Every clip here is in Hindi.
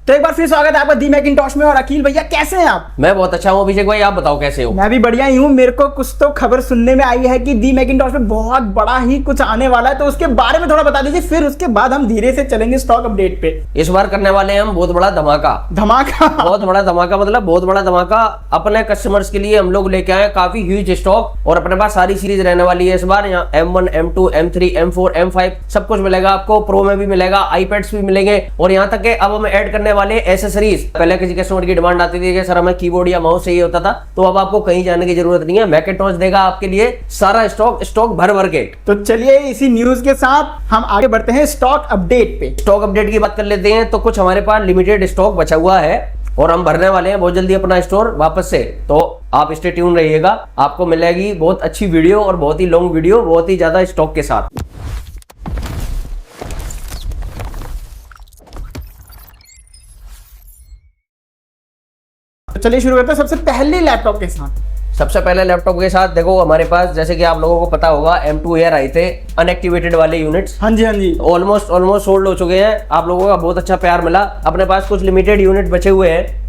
तो एक बार फिर स्वागत है आपका दी मैकिंटॉश में। और अखिल भैया कैसे हैं आप? मैं बहुत अच्छा हूँ अभिषेक भाई, आप बताओ कैसे हो? मैं भी बढ़िया ही हूँ। मेरे को कुछ तो खबर सुनने में आई है कि दी मैकिंटॉश में बहुत बड़ा ही कुछ आने वाला है, तो उसके बारे में थोड़ा बता दीजिए, फिर उसके बाद हम धीरे से चलेंगे स्टॉक अपडेट पे। इस बार करने वाले हैं हम बहुत बड़ा धमाका। बहुत बड़ा धमाका मतलब बहुत बड़ा धमाका अपने कस्टमर्स के लिए हम लोग लेके आए काफी ह्यूज स्टॉक, और अपने पास सारी सीरीज रहने वाली है इस बार। यहाँ M1, M2, M3, M4, M5 सब कुछ मिलेगा आपको। प्रो में भी मिलेगा, आईपैड्स भी मिलेंगे, और यहाँ तक के अब हम ऐड करने वाले एसेसरीज। पहले किसी कस्टमर की डिमांड आती थी कि सर हमें कीबोर्ड या माउस चाहिए होता था, तो अब आपको कहीं जाने की जरूरत नहीं है। मैकिंटॉश देगा आपके लिए सारा स्टॉक भर भर के। तो चलिए इसी न्यूज के साथ हम आगे बढ़ते हैं स्टॉक अपडेट पे। स्टॉक अपडेट की बात कर लेते हैं। तो कुछ हमारे पास लिमिटेड स्टॉक बचा हुआ है और हम भरने वाले हैं बहुत जल्दी अपना स्टोर वापस से, तो आप स्टे ट्यून रहिएगा। आपको मिलेगी बहुत अच्छी वीडियो और बहुत ही लॉन्ग वीडियो, बहुत ही ज्यादा स्टॉक के साथ। तो चलिए शुरू करते हैं सबसे पहले लैपटॉप के साथ। सबसे पहले लैपटॉप के साथ देखो हमारे पास, जैसे कि आप लोगों को पता होगा, M2 Air आए थे अनएक्टिवेटेड वाले यूनिट्स। हाँ जी ऑलमोस्ट सोल्ड हो चुके हैं। आप लोगों का बहुत अच्छा प्यार मिला। अपने पास कुछ लिमिटेड यूनिट बचे हुए हैं।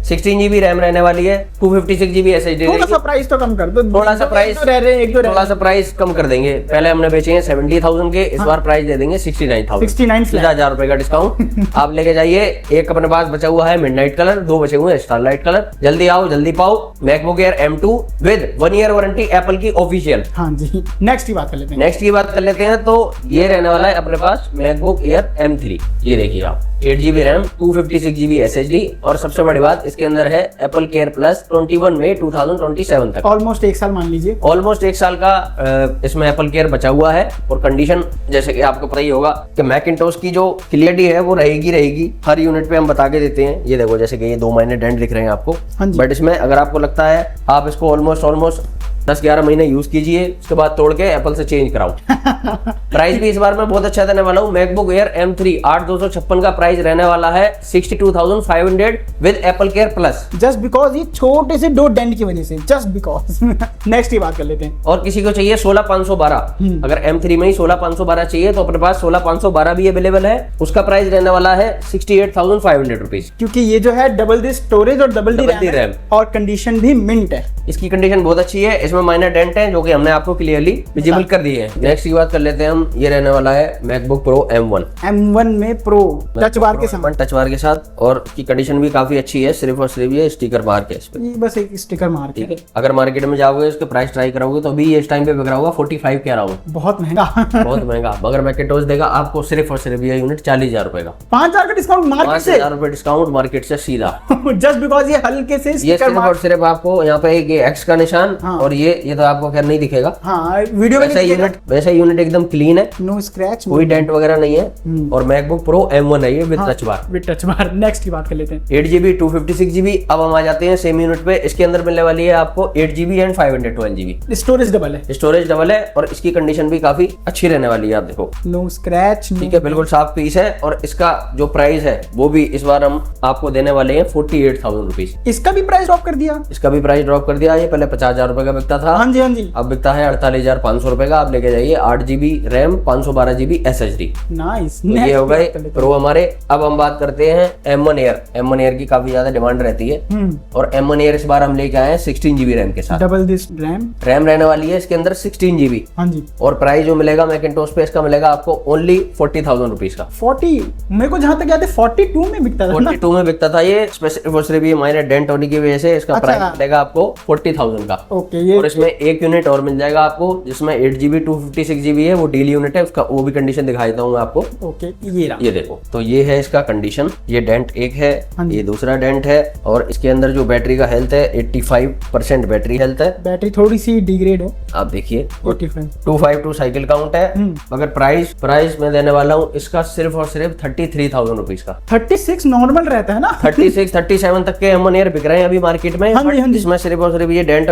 16 GB रैम रहने वाली है, 256 GB SSD। थोड़ा सा प्राइस तो कम कर दो। थोड़ा सा प्राइस कम कर देंगे। पहले हमने बेचे हैं 70,000 के, इस बार प्राइस दे देंगे 69,000। 1000 रुपए का डिस्काउंट। आप लेके जाइए। एक अपने पास बचा हुआ है मिडनाइट कलर, 2 बचे हुए हैं स्टारलाइट कलर। जल्दी आओ जल्दी पाओ। MacBook air M2 with 1 year warranty, Apple की ऑफिशियल। हाँ जी, नेक्स्ट की बात कर लेते हैं। तो ये रहने वाला है अपने पास मैकबुक एयर M3। ये देखिए आप, 8 GB रैम, 256 GB SSD, और सबसे बड़ी बात इसके अंदर है एप्पल केयर प्लस 21 मई 2027 तक। ऑलमोस्ट 1 साल मान लीजिए। ऑलमोस्ट 1 साल का इसमें एप्पल केयर बचा हुआ है। और कंडीशन जैसे कि आपको पता ही होगा कि मैकिंटॉश की जो क्लियरिटी है वो रहेगी। हर यूनिट पे हम बता के देते हैं। ये देखो, जैसे कि ये 2 महीने डेंट दिख रहे हैं आपको, बट इसमें अगर आपको लगता है आप इसको ऑलमोस्ट 10-11 महीने यूज कीजिए, उसके बाद तोड़ के एप्पल से चेंज कराओ। प्राइस भी इस बार मैं बहुत अच्छा देने वाला हूँ। मैकबुक एयर M3 8256 का प्राइस रहने वाला है 62,500 with Apple care plus. Just because ये छोटे से 2 डेंट की वजह से, जस्ट बिकॉज। नेक्स्ट की बात कर लेते हैं। और किसी को चाहिए 16,512, अगर M3 में ही 16,512 चाहिए तो अपने पास 16,512 भी अवेलेबल है। उसका प्राइस रहने वाला है 68,500 रुपीज। क्योंकि ये जो है डबल डी स्टोरेज और डबल डी रैम, और कंडीशन भी मिंट है। इसकी कंडीशन बहुत अच्छी है। इसमें माइनर डेंट है जो कि हमने आपको क्लियरली विजिबल कर दिए हैं। नेक्स्ट की बात कर लेते हैं हम। ये रहने वाला है मैकबुक प्रो M1 में प्रो टच बार के साथ, और इसकी कंडीशन भी काफी अच्छी है। सिर्फ और सिर्फ ये स्टिकर मार के, इस पे ये बस एक स्टिकर मार के। ठीक है। अगर मार्केट में जाओगे इसके प्राइस ट्राई कराओगे तो अभी ये इस टाइम पे बिक रहा होगा 45 के अराउंड। बहुत महंगा। बहुत महंगा। मगर मैकिंटॉश देगा आपको सिर्फ और सिर्फ ये यूनिट 40,000 रुपए का। 5,000 का डिस्काउंट मार्केट से। 5,000 रुपए डिस्काउंट मार्केट से सीधा। जस्ट बिकॉज ये हल्के से ये सिर्फ और सिर्फ आपको यहाँ पे एक X का निशान, और ये तो आपको खैर नहीं दिखेगा। हाँ, वीडियो में वैसा यूनिट एकदम क्लीन है, नो स्क्रैच, कोई डेंट वगैरह नहीं है। और मैकबुक प्रो M1 है ये विद टच बार। नेक्स्ट की बात कर लेते हैं। 8 GB 256 GB। अब हम आ जाते हैं सेम यूनिट पे। इसके अंदर मिलने वाली है आपको 8 GB and 512 GB। Storage double है, और इसकी कंडीशन भी काफी अच्छी रहने वाली है। आप देखो, नो स्क्रैच, ठीक है, बिल्कुल साफ पीस है। और इसका जो प्राइस है वो भी इस बार हम आपको देने वाले हैं 48,000 रुपीज। इसका भी प्राइस ड्रॉप कर दिया। ये पहले 50,000 रुपए का बिकता था। हाँ जी। अब बिकता है 48,500 रुपए का। आप लेके जाइए। 8 GB RAM, 512 GB SSD। Nice. ये हो गए प्रो हमारे। अब हम बात करते हैं M1 एयर की काफी ज्यादा डिमांड रहती है, और M1 एयर इस बार हम लेके आए हैं 16 GB रैम के साथ। डबल दिस रैम रहने वाली है इसके अंदर 16 GB। हाँ जी। और प्राइस जो मिलेगा मैकिंटॉश पे इसका मिलेगा आपको ओनली 40,000 रुपीज का। 40, मेरे को जहां तक याद है 42 में बिकता था। 42 में बिकता था ये। सिर्फ ये माइनर डेंट होने की वजह से इसका प्राइस मिलेगा आपको 40,000 का। ओके। और इसमें एक यूनिट और मिल जाएगा आपको जिसमें 8 GB 256 GB है, वो डील यूनिट है। उसका वो भी कंडीशन दिखा देता हूँ आपको। ओके, ये देखो, तो ये है इसका कंडीशन। ये डेंट एक है, ये दूसरा डेंट है, और इसके अंदर जो बैटरी का हेल्थ है 85% बैटरी हेल्थ है। बैटरी थोड़ी सी डिग्रेड है, आप देखिए 252 साइकिल काउंट है। मगर प्राइस में देने वाला हूँ इसका सिर्फ और सिर्फ 33,000 रुपीज का। 36 नॉर्मल रहता है ना। 36-37 तक के M1 एयर बिक रहे हैं अभी मार्केट में। इसमें सिर्फ और सिर्फ ये डेंट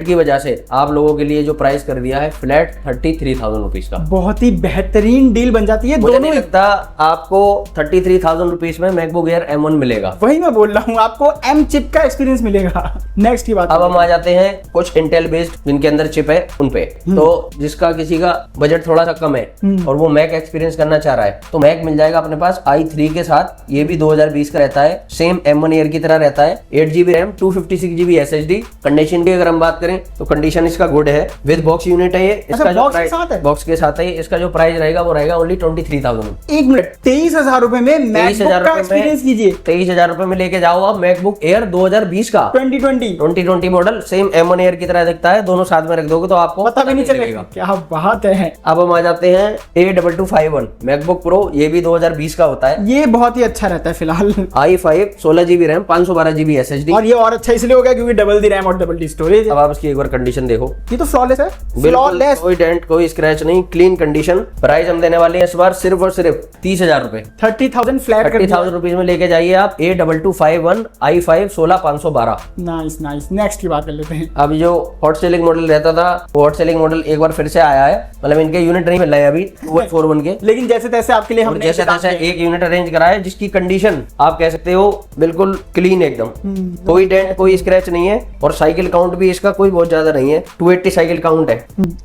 की वजह से आप लोगों के लिए जो प्राइस कर दिया है फ्लैट 33,000 रुपीज का। बहुत ही बेहतरीन डील बन जाती है। मुझे दोनों नहीं लगता आपको 33,000 रुपीज में मैकबुक एयर M1 मिलेगा। वही मैं बोल रहा हूँ, आपको M चिप का एक्सपीरियंस मिलेगा। नेक्स्ट की बात अब हम आ जाते हैं कुछ इंटेल बेस्ड जिनके अंदर चिप है उन पे। तो जिसका किसी का बजट थोड़ा सा कम है और वो मैक एक्सपीरियंस करना चाह रहा है तो मैक मिल जाएगा अपने पास i3 के साथ। ये भी 2020 का रहता है, सेम M1 एयर की तरह रहता है। 8GB RAM, 256GB SSD। Condition की अगर हम बात करें तो कंडीशन इसका गुड है। विद बॉक्स यूनिट है ये। इसका जो बॉक्स के साथ है? बॉक्स के साथ है। इसका जो प्राइस रहेगा वो रहेगा ओनली 23,000। एक मिनट, 23,000 रुपए में मैकबुक का एक्सपीरियंस कीजिए। 23,000 रुपए में लेके जाओ आप मैकबुक एयर 2020 का 2020 मॉडल। सेम M1 एयर की तरह दिखता है। दोनों साथ में रख दोगे तो आपको पता भी नहीं चलेगा। क्या बात है। अब हम आ जाते हैं A2251 मैकबुक प्रो। ये भी 2020 का होता है। ये बहुत ही अच्छा रहता है फिलहाल। i5 16GB RAM, 512GB SSD। और ये और अच्छा इसलिए हो गया क्योंकि डबल दी रैम और डबल दी स्टोरेज। अब आप इसकी एक बार कंडीशन देखो। ये तो फ्लॉलेस है, बिल्कुल कोई डेंट कोई स्क्रैच नहीं, क्लीन कंडीशन। प्राइस हम देने वाले हैं इस बार सिर्फ और सिर्फ 30,000 रुपए। 30,000 फ्लैट 30,000 रुपीज में लेके जाइए आप A2251 i5 16512। Nice nice. Next की बात कर लेते हैं। अब जो हॉट सेलिंग मॉडल रहता था वो हॉट सेलिंग मॉडल एक बार फिर से आया है। मतलब इनके यूनिट नहीं मिल रहे हैं अभी 2141 के, लेकिन जैसे तैसे आपके लिए हमने जैसे तैसे एक यूनिट अरेंज करा है जिसकी कंडीशन आप कह सकते हो बिल्कुल क्लीन एकदम। कोई डेंट कोई स्क्रैच नहीं है और साइकिल काउंट भी इसका कोई बहुत ज्यादा नहीं है। 280 साइकिल काउंट है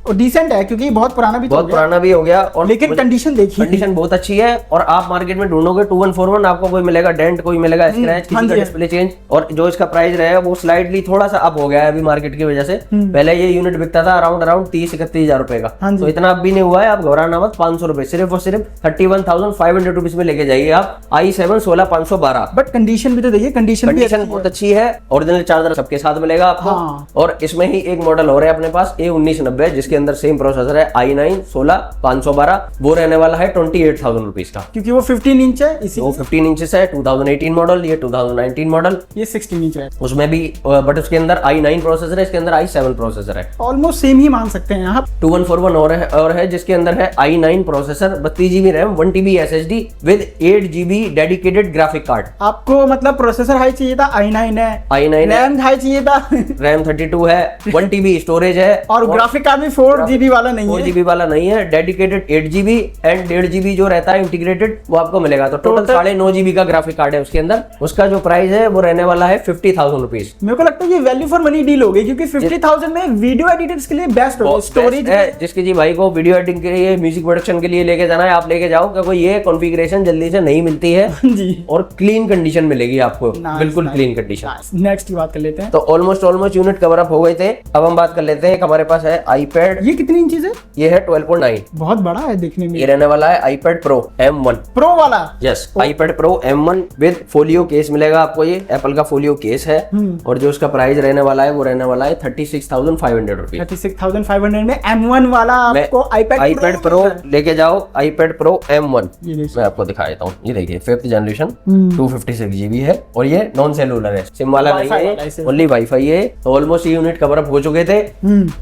और डिसेंट है क्योंकि बहुत पुराना भी बहुत पुराना भी हो गया। और लेकिन कंडीशन देखिए, कंडीशन बहुत अच्छी है। और आप मार्केट में ढूंढोगे 2141 आपको कोई मिलेगा डेंट कोई मिलेगा स्क्रैच किसी का डिस्प्ले चेंज। और जो इसका प्राइस रहेगा वो स्लाइडली थोड़ा सा अप हो गया है अभी मार्केट की वजह से। पहले ये यूनिट बिकता था अराउंड 30-31 रुपए का, तो इतना अब भी नहीं हुआ है। आप घबराना मत, 500 रुपए सिर्फ और सिर्फ 31,500 रुपीज में लेके जाइए आप i7 16512। बट कंडीशन भी तो देखिए, कंडीशन बहुत अच्छी है। ओरिजिनल चार्जर सबके साथ मिलेगा आपको। और इसमें ही एक मॉडल हो रहा है अपने पास A1990 जिसके अंदर सेम प्रोसेसर है i9 16512। वो रहने वाला है 28,000 रुपीज का क्योंकि वो 15 इंच है। इसी वो 15 इंचेस है। 2018 मॉडल, ये 2019 मॉडल, ये 16 इंच है उसमें भी। बट उसके अंदर i9 प्रोसेसर है, इसके अंदर i7 प्रोसेसर है। ऑलमोस्ट सेम ही मान सकते हैं आप। 2141 और है जिसके अंदर है i9 processor, 32GB RAM, 1TB SSD with 8GB dedicated graphic card. आपको मतलब प्रोसेसर हाई चाहिए था, i9 है। i9 रैम हाई चाहिए था, रैम 32 है, 1TB स्टोरेज है। और ग्राफिक कार्ड भी 4GB वाला नहीं है, 4GB वाला नहीं है। डेडिकेटेड 8GB एंड 1.5GB जो रहता है इंटीग्रेटेड वो आपको मिलेगा। तो टोटल 9.5GB का ग्राफिक कार्ड है उसके अंदर। उसका जो प्राइस है वो रहने वाला है 50,000 रुपीज। मेरे को लगता है ये वैल्यू फॉर मनी डील हो गई क्योंकि 50,000 में वीडियो एडिटर्स के लिए बेस्ट होगा। स्टोरेज है जिसके जी भाई को वीडियो एडिटिंग के लिए म्यूजिक प्रोडक्शन के लिए लेके जाना है आप लेके जाओ, क्योंकि ये कॉन्फ़िगरेशन जल्दी से नहीं मिलती है जी। और क्लीन कंडीशन मिलेगी आपको, बिल्कुल क्लीन कंडीशन। नेक्स्ट की बात कर लेते हैं। तो ऑलमोस्ट यूनिट कवर अप हो गए थे। अब हम बात कर लेते हैं हमारे पास है iPad। ये कितनी इंचेस है? ये है 12.9, बहुत बड़ा है देखने में। ये रहने वाला है iPad Pro M1 प्रो वाला। Yes, iPad Pro M1 with folio case मिलेगा आपको। ये एप्पल का फोलियो केस है और जो उसका प्राइस रहने वाला है वो रहने वाला है 36,500 रुपीज। 36,500 में M1 वाला आपको iPad Pro लेके जाओ। iPad Pro M1 मैं आपको दिखा देता हूँ। ये देखिए 5th जनरेशन 256GB है और ये नॉन सेलुलर है, सिम वाला नहीं है, ओनली वाईफाई है। तो ऑलमोस्ट ये यूनिट कवर अप हो चुके थे।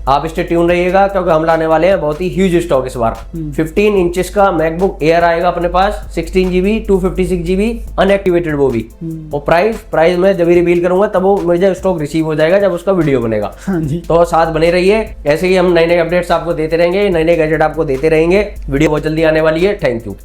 आप स्टे ट्यून रहिएगा क्योंकि हम लाने वाले हैं बहुत ही ह्यूज स्टॉक इस बार। 15 इंचेस का मैकबुक एयर आएगा अपने पास, 16GB 256GB अनएक्टिवेटेड वो भी। और प्राइस मैं जब रिवील करूंगा तब वो मुझे स्टॉक रिसीव हो जाएगा जब उसका वीडियो बनेगा। तो साथ बने रहिए, ऐसे ही हम नए अपडेट्स आपको देते रहेंगे, नए गैजेट आपको देते रहेंगे। वीडियो बहुत जल्दी आने वाली है। Thank you.